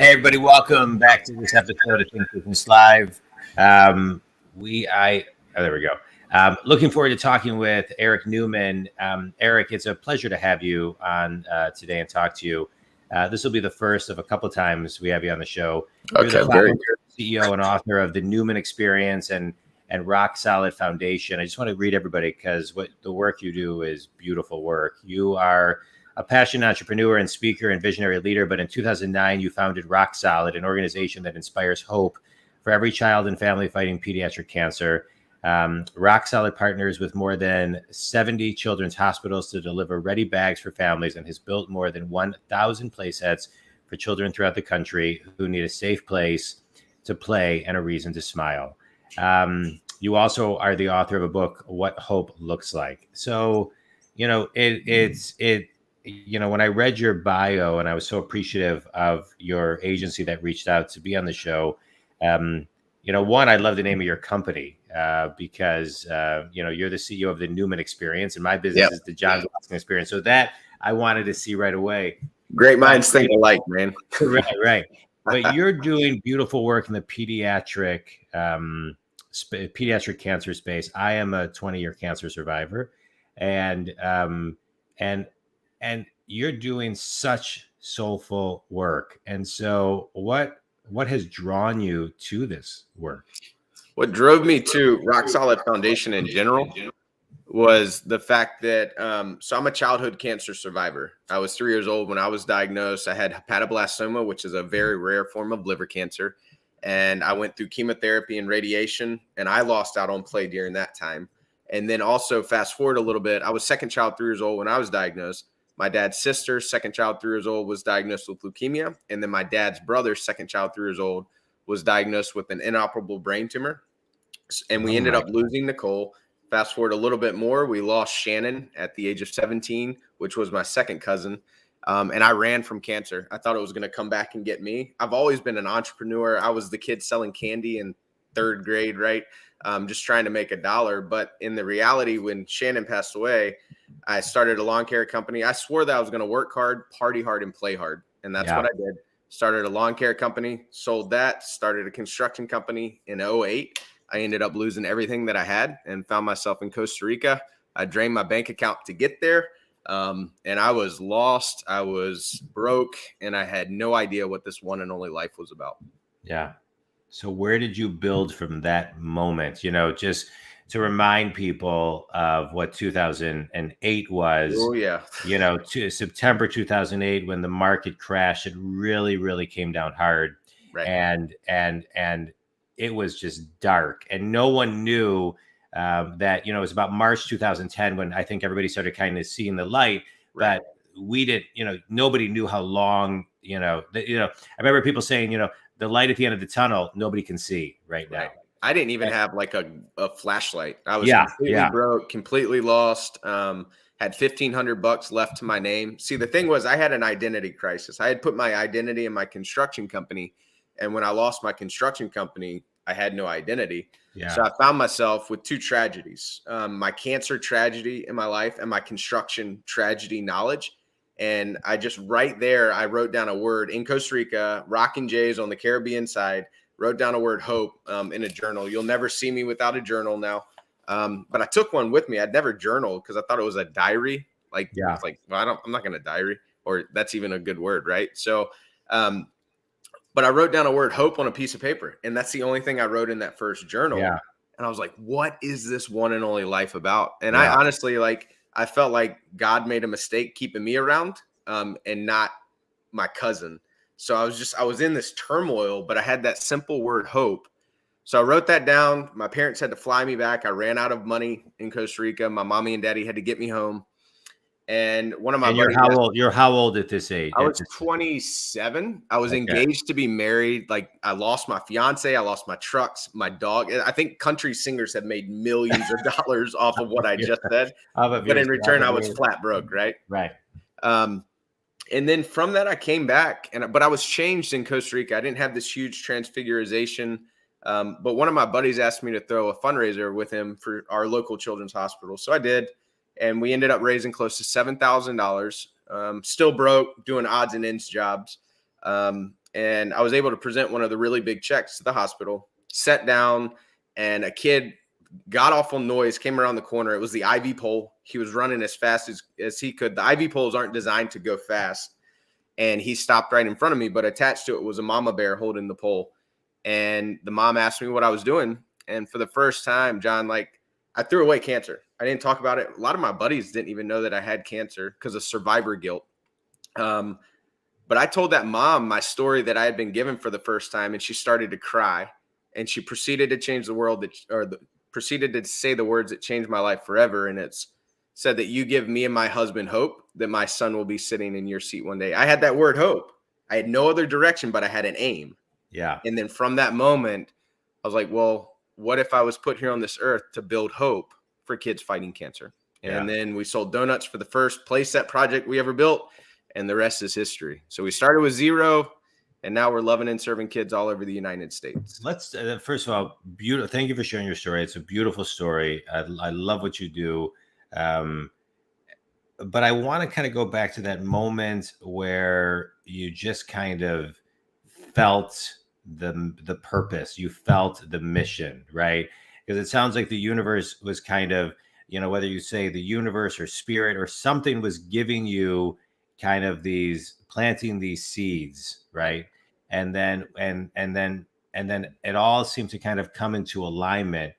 Hey everybody, welcome back to this episode of Think Business Live. There we go. Looking forward to talking with Eric Newman. Eric, it's a pleasure to have you on today and talk to you. This will be the first of a couple of times we have you on the show. You're the founder, CEO, and author of the Newman Experience and Roc Solid Foundation. I just want to read everybody because what the work you do is beautiful work. You are a passionate entrepreneur and speaker and visionary leader, but in 2009, you founded Roc Solid, an organization that inspires hope for every child and family fighting pediatric cancer. Roc Solid partners with more than 70 children's hospitals to deliver ready bags for families and has built more than 1,000 play sets for children throughout the country who need a safe place to play and a reason to smile. You also are the author of a book, What Hope Looks Like. So, when I read your bio, and I was so appreciative of your agency that reached out to be on the show. One, I love the name of your company because you're the CEO of the Newman Experience, and my business is the John Watson Experience. So that I wanted to see right away. Great minds think alike, man. Right. But you're doing beautiful work in the pediatric cancer space. I am a 20-year cancer survivor, and you're doing such soulful work. And so what has drawn you to this work? What drove me to Roc Solid Foundation in general was the fact that, so I'm a childhood cancer survivor. I was 3 years old when I was diagnosed. I had hepatoblastoma, which is a very rare form of liver cancer. And I went through chemotherapy and radiation, and I lost out on play during that time. And then also fast forward a little bit, I was second child, 3 years old when I was diagnosed. My dad's sister, second child, 3 years old, was diagnosed with leukemia. And then my dad's brother, second child, 3 years old, was diagnosed with an inoperable brain tumor. And we ended up losing Nicole. Fast forward a little bit more, we lost Shannon at the age of 17, which was my second cousin. And I ran from cancer. I thought it was going to come back and get me. I've always been an entrepreneur. I was the kid selling candy in third grade, right? Just trying to make a dollar. But in the reality, when Shannon passed away, I started a lawn care company. I swore that I was going to work hard, party hard, and play hard. And that's what I did. Started a lawn care company, sold that, started a construction company in 2008. I ended up losing everything that I had and found myself in Costa Rica. I drained my bank account to get there. And I was lost. I was broke, and I had no idea what this one and only life was about. Yeah. So where did you build from that moment? Just to remind people of what 2008 was. Oh, yeah. To September 2008, when the market crashed, it really, really came down hard. Right. And it was just dark. And no one knew that, it was about March 2010 when I think everybody started kind of seeing the light. Right. But we did, nobody knew how long, I remember people saying, the light at the end of the tunnel, nobody can see right now. I didn't even have like a flashlight. I was completely broke, completely lost. Had $1,500 left to my name. See, the thing was, I had an identity crisis. I had put my identity in my construction company. And when I lost my construction company, I had no identity. Yeah. So I found myself with two tragedies, my cancer tragedy in my life and my construction tragedy knowledge. And I just right there, I wrote down a word in Costa Rica, rocking J's on the Caribbean side, wrote down a word hope in a journal. You'll never see me without a journal now. But I took one with me. I'd never journaled because I thought it was a diary. I'm not going to diary, or that's even a good word, right? So, but I wrote down a word hope on a piece of paper. And that's the only thing I wrote in that first journal. Yeah. And I was like, what is this one and only life about? And I honestly, I felt like God made a mistake keeping me around and not my cousin. So I was in this turmoil, but I had that simple word hope. So I wrote that down. My parents had to fly me back. I ran out of money in Costa Rica. My mommy and daddy had to get me home. And one of my buddies, you're how old at this age? I was 27. I was engaged to be married. Like, I lost my fiance. I lost my trucks, my dog. I think country singers have made millions of dollars off of what I just said. But in return, I was flat broke, right? Right. And then from that, I came back, but I was changed in Costa Rica. I didn't have this huge transfiguration. But one of my buddies asked me to throw a fundraiser with him for our local children's hospital. So I did. And we ended up raising close to $7,000. Still broke, doing odds and ends jobs. And and I was able to present one of the really big checks to the hospital. Sat down, and a kid, god awful noise came around the corner. It was the IV pole. He was running as fast as he could. The IV poles aren't designed to go fast, and he stopped right in front of me. But attached to it was a mama bear holding the pole, and the mom asked me what I was doing. And for the first time, John, like, I threw away cancer. I didn't talk about it. A lot of my buddies didn't even know that I had cancer because of survivor guilt. But I told that mom my story that I had been given for the first time, and she started to cry, and she proceeded to change the world, proceeded to say the words that changed my life forever. And it's said that you give me and my husband hope that my son will be sitting in your seat one day. I had that word hope. I had no other direction, but I had an aim. Yeah. And then from that moment, I was like, well, what if I was put here on this earth to build hope for kids fighting cancer? And then we sold donuts for the first playset project we ever built, and the rest is history. So we started with zero, and now we're loving and serving kids all over the United States. Let's first of all, beautiful. Thank you for sharing your story. It's a beautiful story. I love what you do. But I want to kind of go back to that moment where you just kind of felt the purpose. You felt the mission, right? Because it sounds like the universe was kind of, whether you say the universe or spirit or something was giving you kind of planting these seeds, right? And then it all seemed to kind of come into alignment.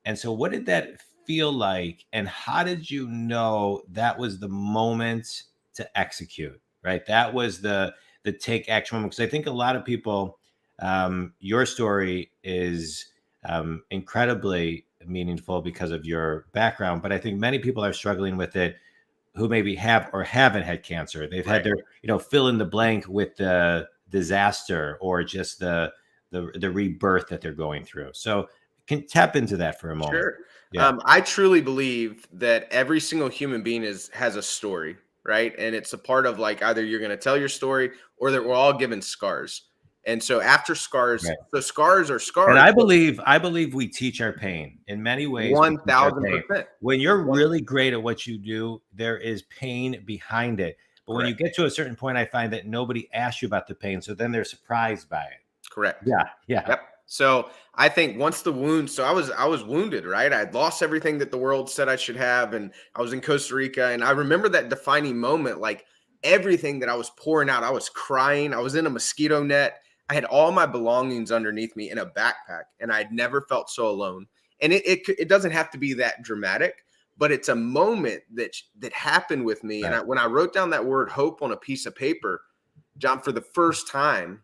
And so what did that feel like, and how did you know that was the moment to execute, right? That was the take action moment. Because I think a lot of people, your story is incredibly meaningful because of your background, but I think many people are struggling with it who maybe have or haven't had cancer. They've had their, fill in the blank with the disaster or just the rebirth that they're going through. So can tap into that for a moment. Sure. Yeah. I truly believe that every single human being has a story, right? And it's a part of, like, either you're going to tell your story or that we're all given scars. And so after scars, so scars are scars. And I believe we teach our pain in many ways. 1000%. When you're really great at what you do, there is pain behind it. But when you get to a certain point, I find that nobody asks you about the pain. So then they're surprised by it. Correct. Yeah. Yep. So I think once the wound, so I was wounded, right? I had lost everything that the world said I should have. And I was in Costa Rica. And I remember that defining moment, like everything that I was pouring out, I was crying. I was in a mosquito net. I had all my belongings underneath me in a backpack, and I'd never felt so alone. And it doesn't have to be that dramatic, but it's a moment that happened with me. Right. And when I wrote down that word hope on a piece of paper, John, for the first time,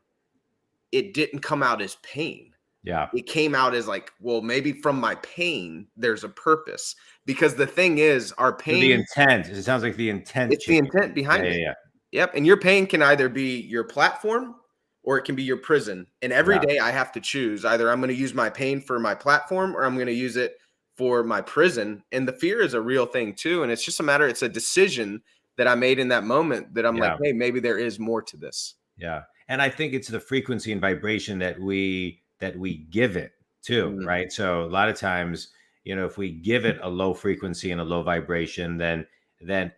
it didn't come out as pain. Yeah. It came out as like, well, maybe from my pain, there's a purpose. Because the thing is, our pain. The intent. It sounds like the intent. It's the intent behind it. Yeah. Yep. And your pain can either be your platform or it can be your prison. And every day I have to choose. Either I'm going to use my pain for my platform or I'm going to use it for my prison. And the fear is a real thing too. And it's just it's a decision that I made in that moment that I'm like, hey, maybe there is more to this. Yeah. And I think it's the frequency and vibration that we give it too, right? So a lot of times, if we give it a low frequency and a low vibration, then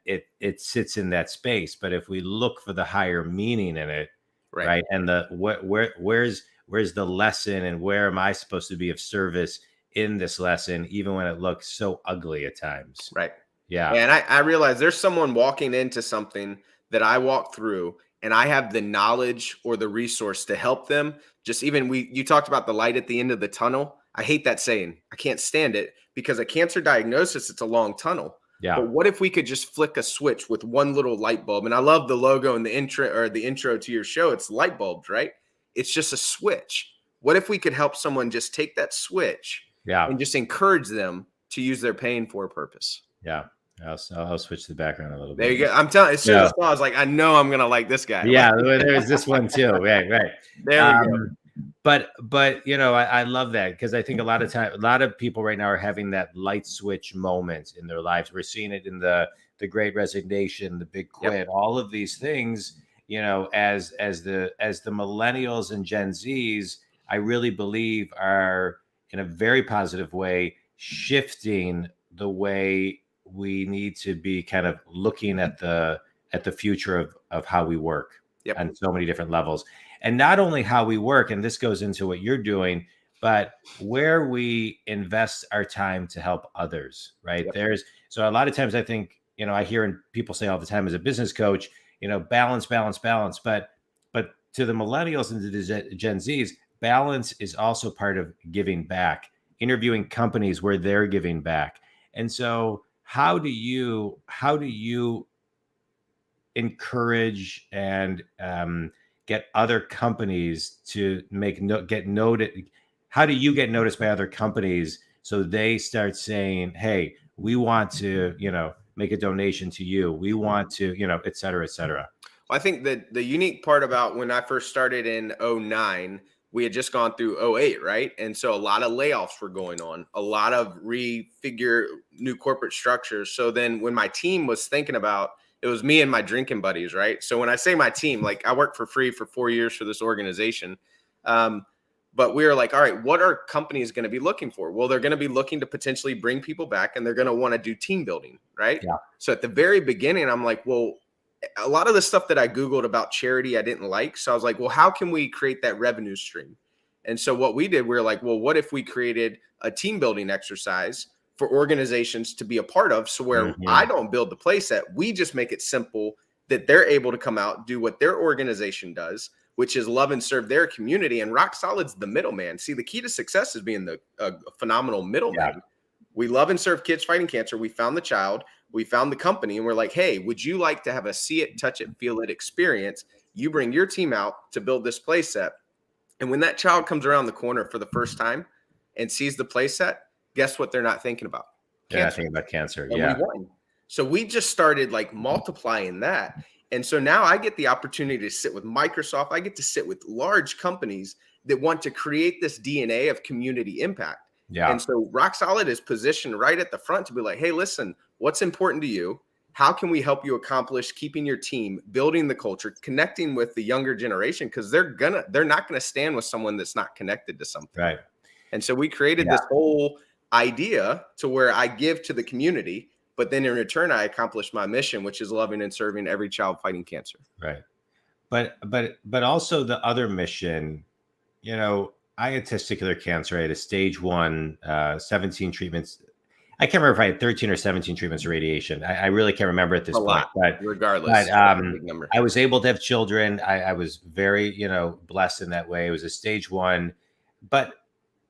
it sits in that space. But if we look for the higher meaning in it, right. And where's the lesson, and where am I supposed to be of service in this lesson, even when it looks so ugly at times? Right. Yeah. And I realize there's someone walking into something that I walked through, and I have the knowledge or the resource to help them. Just even you talked about the light at the end of the tunnel. I hate that saying. I can't stand it because a cancer diagnosis, it's a long tunnel. Yeah. But what if we could just flick a switch with one little light bulb? And I love the logo and the intro to your show. It's light bulbs, right? It's just a switch. What if we could help someone just take that switch and just encourage them to use their pain for a purpose? Yeah. I'll switch the background a little bit. There you go. I'm telling you, as soon as I was like, I know I'm going to like this guy. Yeah. There's this one too. Right. There we go. But I love that, because I think a lot of people right now are having that light switch moment in their lives. We're seeing it in the Great Resignation, the Big Quit, all of these things. As the millennials and Gen Zs, I really believe are in a very positive way shifting the way we need to be kind of looking at the future of how we work. Yep. on so many different levels. And not only how we work, and this goes into what you're doing, but where we invest our time to help others, right? Yep. So a lot of times I think, I hear people say all the time as a business coach, balance, balance, balance. But to the millennials and to the Gen Zs, balance is also part of giving back, interviewing companies where they're giving back. And so how do you encourage and get other companies to get noted? How do you get noticed by other companies so they start saying, hey, we want to make a donation to you, we want to et cetera, et cetera? Well, I think that the unique part about when I first started in '09, we had just gone through '08, right? And so a lot of layoffs were going on, a lot of refigure new corporate structures. So then when my team was thinking about, it was me and my drinking buddies, right? So when I say my team, like I worked for free for 4 years for this organization. But we were like, all right, what are companies going to be looking for? Well, they're going to be looking to potentially bring people back, and they're going to want to do team building, right? Yeah. So at the very beginning, I'm like, well, a lot of the stuff that I Googled about charity, I didn't like. So I was like, well, how can we create that revenue stream? And so what we did, we were like, well, what if we created a team building exercise for organizations to be a part of? So where I don't build the play set, we just make it simple that they're able to come out, do what their organization does, which is love and serve their community. And Roc Solid's the middleman. See, the key to success is being the phenomenal middleman. Yeah. We love and serve kids fighting cancer. We found the child. We found the company, and we're like, hey, would you like to have a see it, touch it, feel it experience? You bring your team out to build this play set. And when that child comes around the corner for the first time and sees the play set, guess what they're not thinking about? They're not thinking about cancer. And we won. So we just started like multiplying that. And so now I get the opportunity to sit with Microsoft. I get to sit with large companies that want to create this DNA of community impact. Yeah. And so Roc Solid is positioned right at the front to be like, hey, listen, what's important to you? How can we help you accomplish keeping your team, building the culture, connecting with the younger generation? Because they're not gonna stand with someone that's not connected to something. Right. And so we created this whole idea to where I give to the community, but then in return, I accomplish my mission, which is loving and serving every child fighting cancer. Right. But also the other mission, I had testicular cancer. I had a stage 1, 17 treatments. I can't remember if I had 13 or 17 treatments of radiation. I really can't remember at this point. But regardless, I was able to have children. I was very, blessed in that way. It was a stage 1, but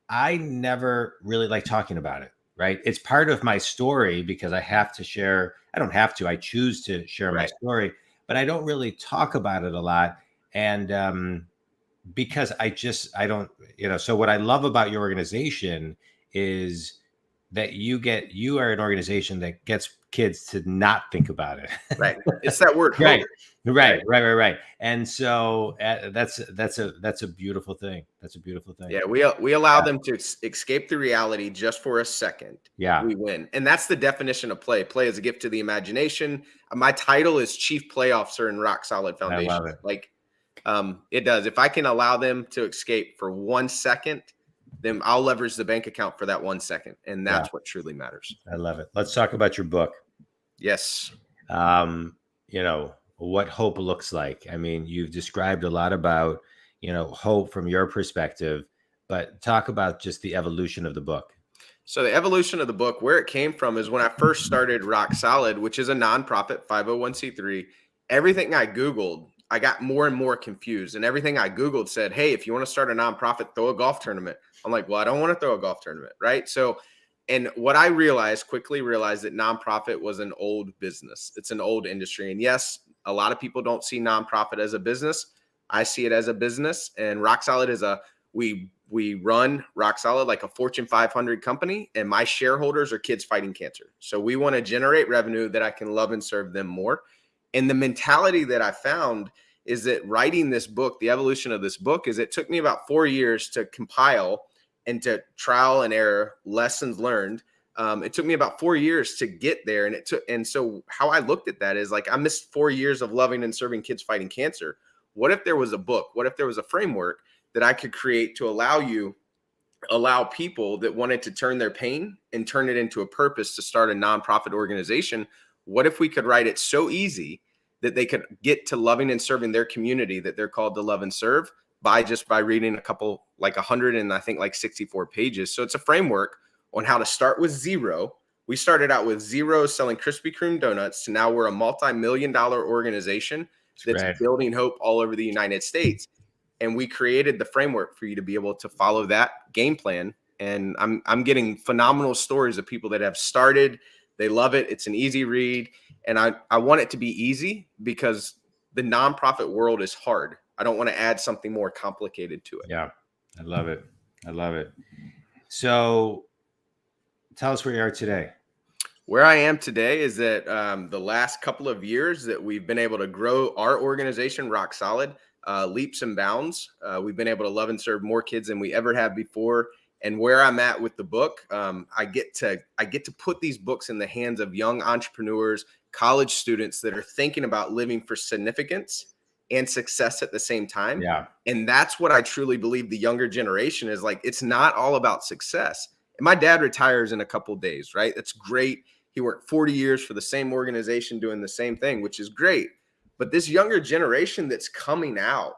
I never really liked talking about it. Right. It's part of my story because I have to share. I don't have to. I choose to share my story, but I don't really talk about it a lot. And because I don't, so what I love about your organization is that you are an organization that gets kids to not think about it. Right. It's that word. Right. And so that's a beautiful thing. That's a beautiful thing. Yeah. We allow them to escape the reality just for a second. Yeah. We win. And that's the definition of play. Play is a gift to the imagination. My title is Chief Play Officer in Roc Solid Foundation. I love it. Like, it does. If I can allow them to escape for 1 second, then I'll leverage the bank account for that 1 second. And that's what truly matters. I love it. Let's talk about your book. Yes. What hope looks like. I mean, you've described a lot about, hope from your perspective, but talk about just the evolution of the book. So the evolution of the book, where it came from is when I first started Roc Solid, which is a nonprofit 501c3, everything I Googled, I got more and more confused, and everything I Googled said, hey, if you want to start a nonprofit, throw a golf tournament. I'm like, well, I don't want to throw a golf tournament. Right. So, and what I quickly realized that nonprofit was an old business. It's an old industry. And yes, a lot of people don't see nonprofit as a business. I see it as a business, and Roc Solid is we run Roc Solid like a Fortune 500 company, and my shareholders are kids fighting cancer. So we want to generate revenue that I can love and serve them more. And the mentality that I found is that writing this book, the evolution of this book, is it took me about 4 years to compile and to trial and error lessons learned. It took me about 4 years to get there. And so how I looked at that is like, I missed 4 years of loving and serving kids fighting cancer. What if there was a book? What if there was a framework that I could create to allow people that wanted to turn their pain and turn it into a purpose to start a nonprofit organization? What if we could write it so easy that they could get to loving and serving their community that they're called to love and serve by reading a couple, like 100 and I think like 64 pages. So it's a framework on how to start with zero. We started out with zero selling Krispy Kreme donuts to now we're a multi-million-dollar organization that's building hope all over the United States. And we created the framework for you to be able to follow that game plan. And I'm getting phenomenal stories of people that have started. They love it. It's an easy read. And I want it to be easy because the nonprofit world is hard. I don't want to add something more complicated to it. Yeah, I love it. I love it. So tell us where you are today. Where I am today is that the last couple of years that we've been able to grow our organization, Roc Solid, leaps and bounds. We've been able to love and serve more kids than we ever have before. And where I'm at with the book, I get to put these books in the hands of young entrepreneurs, college students that are thinking about living for significance and success at the same time. Yeah. And that's what I truly believe the younger generation is like. It's not all about success. And my dad retires in a couple of days, right? That's great. He worked 40 years for the same organization doing the same thing, which is great. But this younger generation that's coming out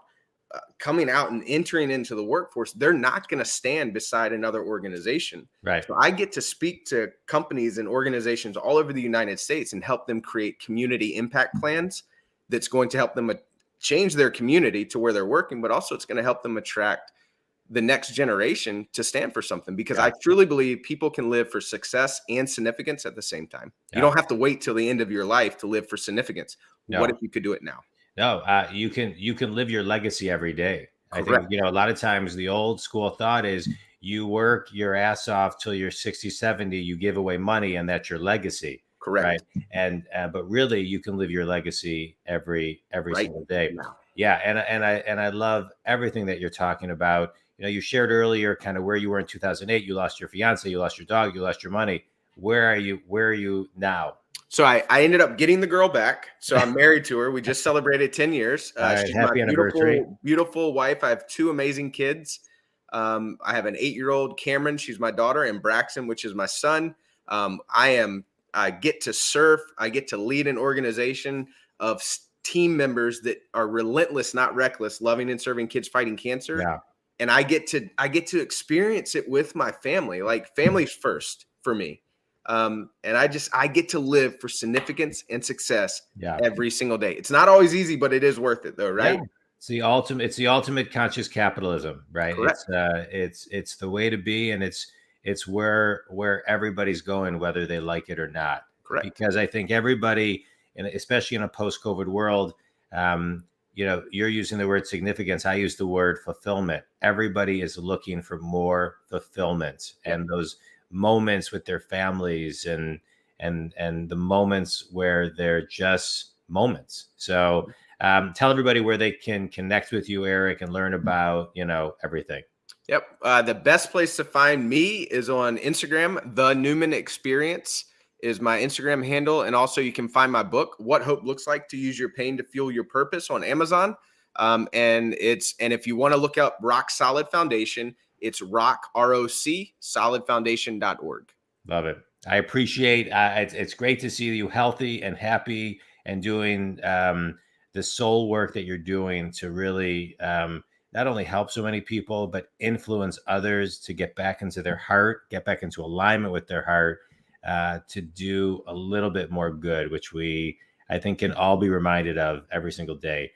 and entering into the workforce, they're not going to stand beside another organization. Right. So I get to speak to companies and organizations all over the United States and help them create community impact plans that's going to help them change their community to where they're working, but also it's going to help them attract the next generation to stand for something, because I truly believe people can live for success and significance at the same time. You don't have to wait till the end of your life to live for significance. What if you could do it now? No, you can live your legacy every day. Correct. I think, a lot of times the old school thought is you work your ass off till you're 60, 70, you give away money and that's your legacy. Correct. Right. And, but really you can live your legacy every single day. Now. Yeah. And I love everything that you're talking about. You shared earlier kind of where you were in 2008. You lost your fiance, you lost your dog, you lost your money. Where are you now? So I ended up getting the girl back. So I'm married to her. We just celebrated 10 years. She's happy my anniversary. Beautiful wife. I have 2 amazing kids. I have an 8-year-old Cameron. She's my daughter, and Braxton, which is my son. I get to surf. I get to lead an organization of team members that are relentless, not reckless, loving and serving kids fighting cancer. Yeah. And I get to experience it with my family. Like, family's first for me. And I get to live for significance and success every single day. It's not always easy, but it is worth it though, right? Yeah. It's the ultimate conscious capitalism, right? Correct. It's the way to be, and it's where everybody's going, whether they like it or not. Correct. Because I think everybody, and especially in a post-COVID world, you're using the word significance. I use the word fulfillment. Everybody is looking for more fulfillment and those moments with their families and the moments where they're just moments. So tell everybody where they can connect with you, Eric, and learn about, everything. Yep. The best place to find me is on Instagram. The Newman Experience is my Instagram handle. And also you can find my book, What Hope Looks Like to Use Your Pain to Fuel Your Purpose, on Amazon. And if you want to look up Roc Solid Foundation, it's Roc, ROC, solidfoundation.org. Love it. I appreciate it's great to see you healthy and happy and doing the soul work that you're doing to really not only help so many people, but influence others to get back into their heart, get back into alignment with their heart, to do a little bit more good, which I think can all be reminded of every single day.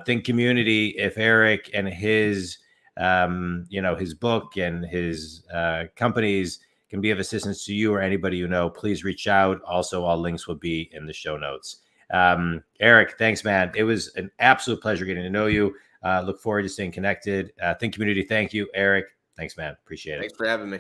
Think community. If Eric and his book and his companies can be of assistance to you or anybody please reach out. Also, all links will be in the show notes. Eric, thanks, man. It was an absolute pleasure getting to know you. Look forward to staying connected. Think community. Thank you, Eric. Thanks, man. Appreciate it. Thanks for having me.